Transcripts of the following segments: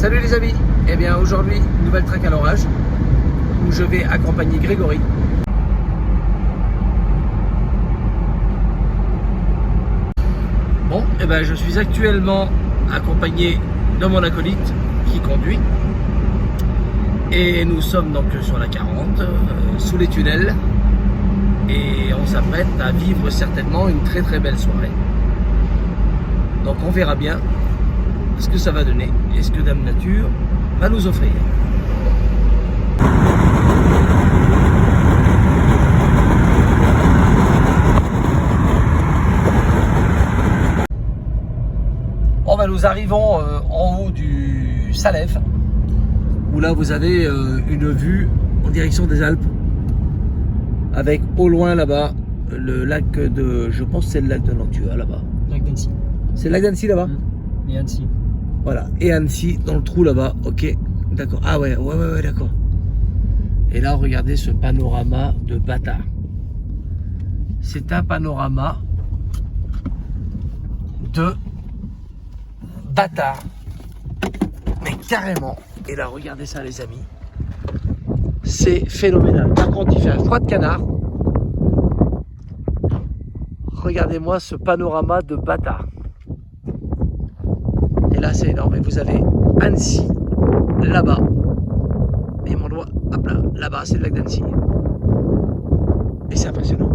Salut les amis, eh bien aujourd'hui, nouvelle traque à l'orage où je vais accompagner Grégory. Bon, eh ben je suis actuellement accompagné de mon acolyte qui conduit. Et nous sommes donc sur la 40, sous les tunnels. Et on s'apprête à vivre certainement une très très belle soirée. Donc on verra bien ce que ça va donner et ce que Dame Nature va nous offrir. Bon ben nous arrivons en haut du Salève, où là vous avez une vue en direction des Alpes, avec au loin là-bas le lac de, je pense que c'est le lac de Nantua là-bas. Lac d'Annecy. C'est le lac d'Annecy là-bas. Et Annecy. Voilà, et Annecy dans le trou là-bas, ok, d'accord. Ah ouais, d'accord. Et là, regardez ce panorama de bâtard. C'est un panorama de bâtard. Mais carrément. Et là, regardez ça les amis. C'est phénoménal. Par contre, il fait un froid de canard. Regardez-moi ce panorama de bâtard. Et là, c'est énorme. Et vous avez Annecy là-bas. Et mon doigt, hop là, là-bas, c'est le lac d'Annecy. Et c'est impressionnant.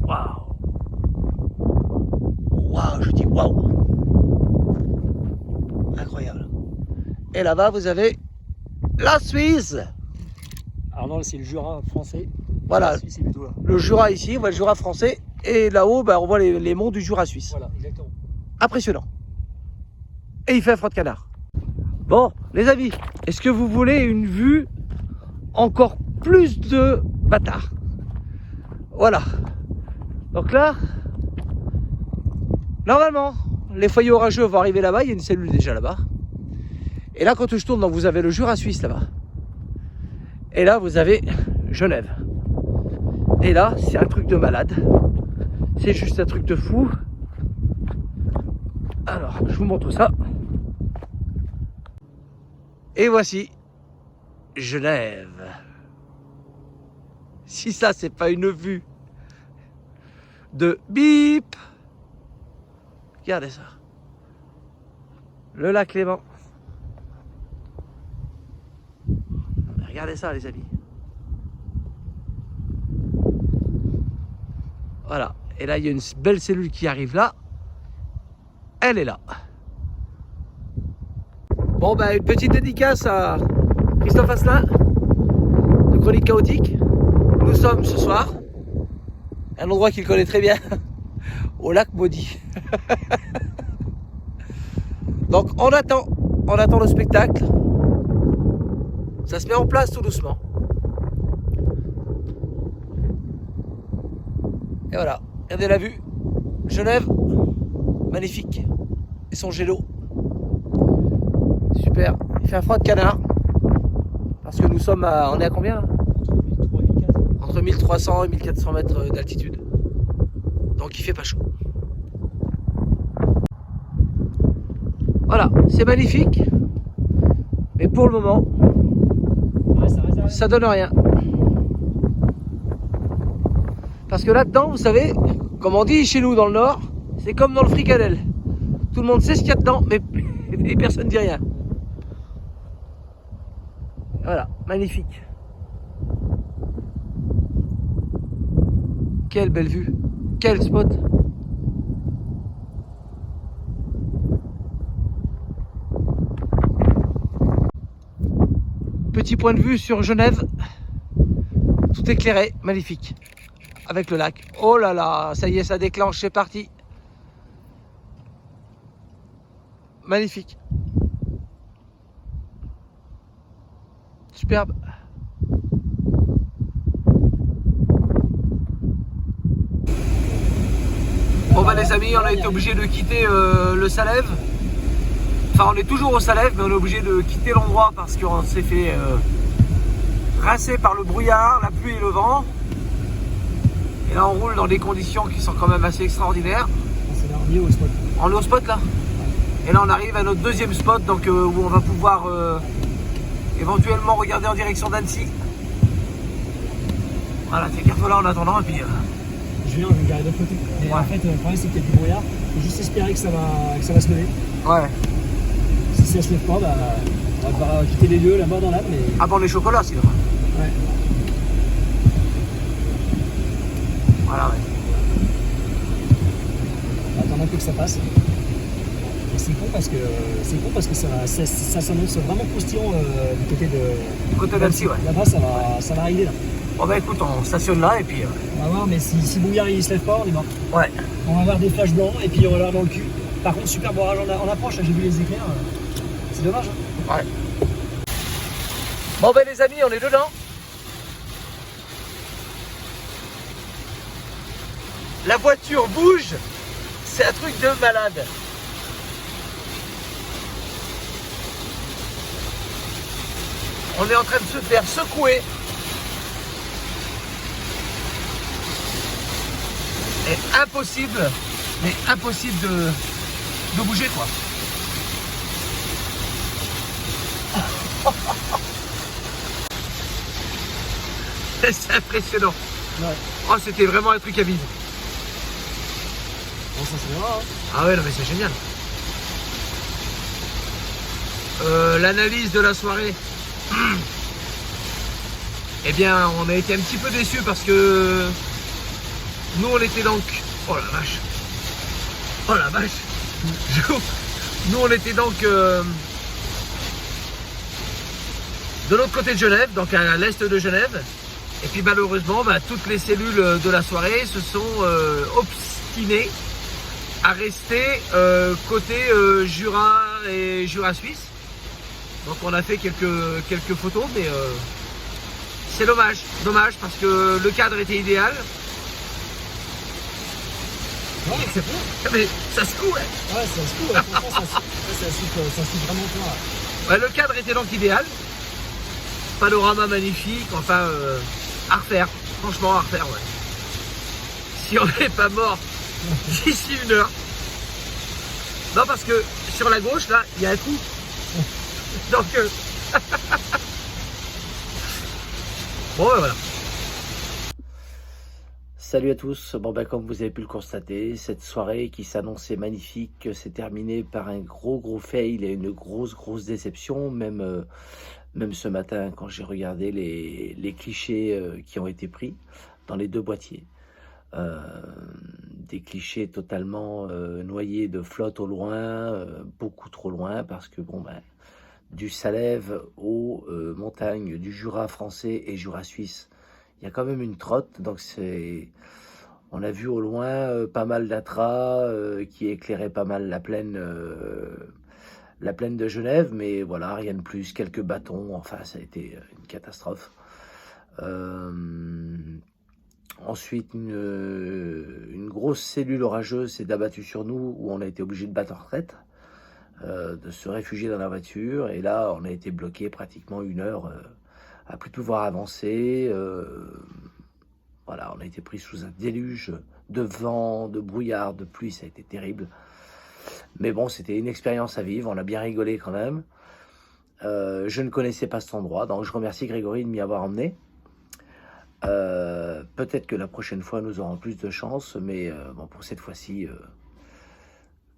Waouh! Waouh, je dis waouh! Incroyable. Et là-bas, vous avez la Suisse. Alors non, c'est le Jura français. Voilà, La Suisse, c'est plutôt là. le Jura ici, on voit le Jura français. Et là-haut, ben, on voit les monts du Jura suisse. Voilà, exactement. Impressionnant. Et il fait un froid de canard. Bon, les amis, est-ce que vous voulez une vue encore plus de bâtard? Voilà. Donc là, normalement, les foyers orageux vont arriver là-bas. Il y a une cellule déjà là-bas. Et là, quand je tourne, donc, vous avez le Jura suisse là-bas. Et là, vous avez Genève. Et là, c'est un truc de malade. C'est juste un truc de fou. Alors, je vous montre ça. Et voici Genève. Si ça, c'est pas une vue de bip. Regardez ça. Le lac Léman. Regardez ça, les amis. Voilà. Et là, il y a une belle cellule qui arrive là. Elle est là. Bon, ben, une petite dédicace à Christophe Asselin de Chronique Chaotique. Nous sommes ce soir, un endroit qu'il connaît très bien, au lac Maudit. Donc, on attend le spectacle. Ça se met en place tout doucement. Et voilà, regardez la vue. Genève, magnifique. Et son jet d'eau. Super. Il fait un froid de canard. Parce que nous sommes à... On est à combien là? Entre 1300 et 1400 mètres d'altitude. Donc il fait pas chaud. Voilà, c'est magnifique. Mais pour le moment, ça donne rien. Parce que là-dedans, vous savez, comme on dit chez nous dans le Nord, c'est comme dans le fricadelle. Tout le monde sait ce qu'il y a dedans, mais personne ne dit rien. Voilà, magnifique. Quelle belle vue. Quel spot. Petit point de vue sur Genève. Tout éclairé, magnifique. Avec le lac. Oh là là, ça y est, ça déclenche, c'est parti. Magnifique. Superbe. Bon bah les amis, on a été obligé de quitter le Salève. Enfin, on est toujours au Salève, mais on est obligé de quitter l'endroit parce qu'on s'est fait rincer par le brouillard, la pluie et le vent. Et là on roule dans des conditions qui sont quand même assez extraordinaires. On y est au spot. On est au spot là. Et là on arrive à notre deuxième spot, donc où on va pouvoir éventuellement regarder en direction d'Annecy. Voilà, t'es cartes là en attendant et puis... Julien, on va regarder de l'autre côté. Mais en fait, le problème c'est qu'il y a du brouillard. Il faut juste espérer que ça va se lever. Ouais. Si ça se lève pas, bah, on va devoir quitter les lieux, la mort dans l'âme. Mais... Ah bon, les chocolats sinon. Ouais. Voilà, ouais. On va attendre un peu que ça passe. Et c'est con parce que ça s'annonce vraiment croustillant du côté de... Côté d'Annecy, ouais. Là-bas, ça va arriver là. Bon bah écoute, on stationne là et puis... On va voir, mais si brouillard il se lève pas, on est mort. Ouais. On va avoir des flashs blancs et puis on va l'avoir dans le cul. Par contre, super barrage en approche, là, j'ai vu les éclairs. C'est dommage. Hein. Ouais. Bon ben les amis, on est dedans. La voiture bouge. C'est un truc de malade. On est en train de se faire secouer. Et impossible, mais impossible de bouger quoi. C'est impressionnant. Ouais. Oh, c'était vraiment un truc à vide. Bon, ça c'est rare. Hein. Ah ouais, non mais c'est génial. L'analyse de la soirée. Eh bien, on a été un petit peu déçus parce que nous, on était donc... Oh la vache. Oh la vache. Nous, on était donc de l'autre côté de Genève, donc à l'est de Genève. Et puis malheureusement, bah, toutes les cellules de la soirée se sont obstinées à rester côté Jura et Jura suisse. Donc on a fait quelques photos, mais c'est dommage parce que le cadre était idéal. Non, mais c'est bon. Mais ça se coud, hein. Ouais, ça se coud. Franchement, ça se coud vraiment bien. Ouais, le cadre était donc idéal. Panorama magnifique, enfin à refaire. Franchement à refaire, ouais. Si on n'est pas mort d'ici 1 heure. Non, parce que sur la gauche, là, il y a un trou. Donc, bon, ben voilà. Salut à tous. Bon, ben, comme vous avez pu le constater, cette soirée qui s'annonçait magnifique s'est terminée par un gros fail et une grosse déception. Même ce matin, quand j'ai regardé les clichés qui ont été pris dans les 2 boîtiers. Des clichés totalement noyés de flotte au loin, beaucoup trop loin, parce que bon ben du Salève aux montagnes du Jura français et Jura suisse, il y a quand même une trotte, donc on a vu au loin pas mal d'atras qui éclairaient pas mal la plaine de Genève, mais voilà, rien de plus, quelques bâtons, enfin ça a été une catastrophe. Ensuite, une grosse cellule orageuse s'est abattue sur nous, où on a été obligé de battre en retraite, de se réfugier dans la voiture. Et là, on a été bloqué pratiquement 1 heure à plus pouvoir avancer. Voilà, on a été pris sous un déluge de vent, de brouillard, de pluie, ça a été terrible. Mais bon, c'était une expérience à vivre, on a bien rigolé quand même. Je ne connaissais pas cet endroit, donc je remercie Grégory de m'y avoir emmené. Peut-être que la prochaine fois nous aurons plus de chance, mais bon, pour cette fois-ci,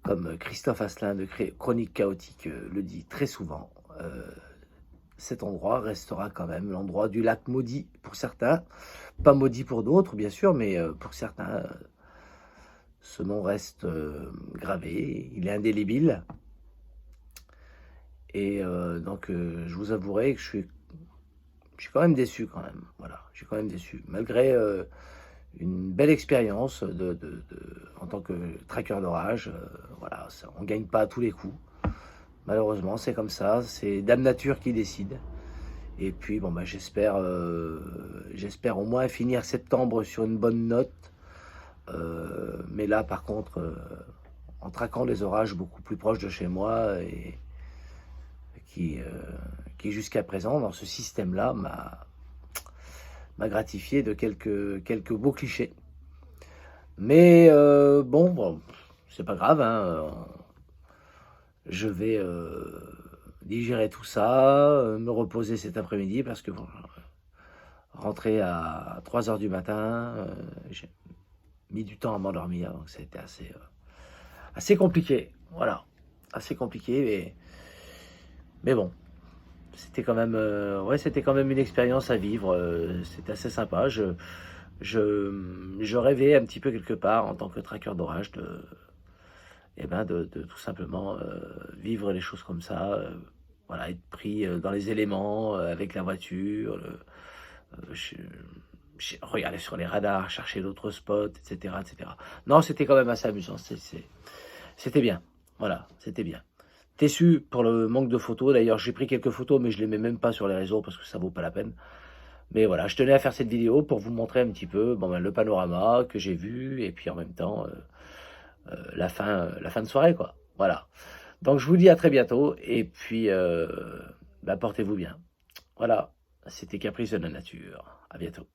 comme Christophe Asselin de Chronique Chaotique le dit très souvent, cet endroit restera quand même l'endroit du lac maudit pour certains, pas maudit pour d'autres bien sûr, mais pour certains ce nom reste gravé, il est indélébile. Et donc je vous avouerai que je suis quand même déçu quand même. Voilà, je suis quand même déçu. Malgré une belle expérience en tant que traqueur d'orage, voilà, on ne gagne pas à tous les coups. Malheureusement, c'est comme ça. C'est Dame Nature qui décide. Et puis, bon, bah, j'espère au moins finir septembre sur une bonne note. Mais là, par contre, en traquant des orages beaucoup plus proches de chez moi et qui jusqu'à présent, dans ce système-là, m'a gratifié de quelques beaux clichés. Mais bon, c'est pas grave, hein, je vais digérer tout ça, me reposer cet après-midi parce que bon, rentrer à 3 heures du matin, j'ai mis du temps à m'endormir, donc c'était assez compliqué, voilà, assez compliqué, mais bon, c'était quand même, ouais, c'était quand même une expérience à vivre, c'était assez sympa, je rêvais un petit peu quelque part en tant que traqueur d'orage de tout simplement vivre les choses comme ça, voilà, être pris dans les éléments avec la voiture, regarder sur les radars, chercher d'autres spots, etc., etc. Non, c'était quand même assez amusant, c'était bien, voilà, c'était bien. Déçu pour le manque de photos, d'ailleurs j'ai pris quelques photos mais je les mets même pas sur les réseaux parce que ça vaut pas la peine. Mais voilà, je tenais à faire cette vidéo pour vous montrer un petit peu bon, ben, le panorama que j'ai vu et puis en même temps la fin de soirée, quoi. Voilà. Donc je vous dis à très bientôt et puis bah, portez-vous bien. Voilà, c'était Caprice de la nature. À bientôt.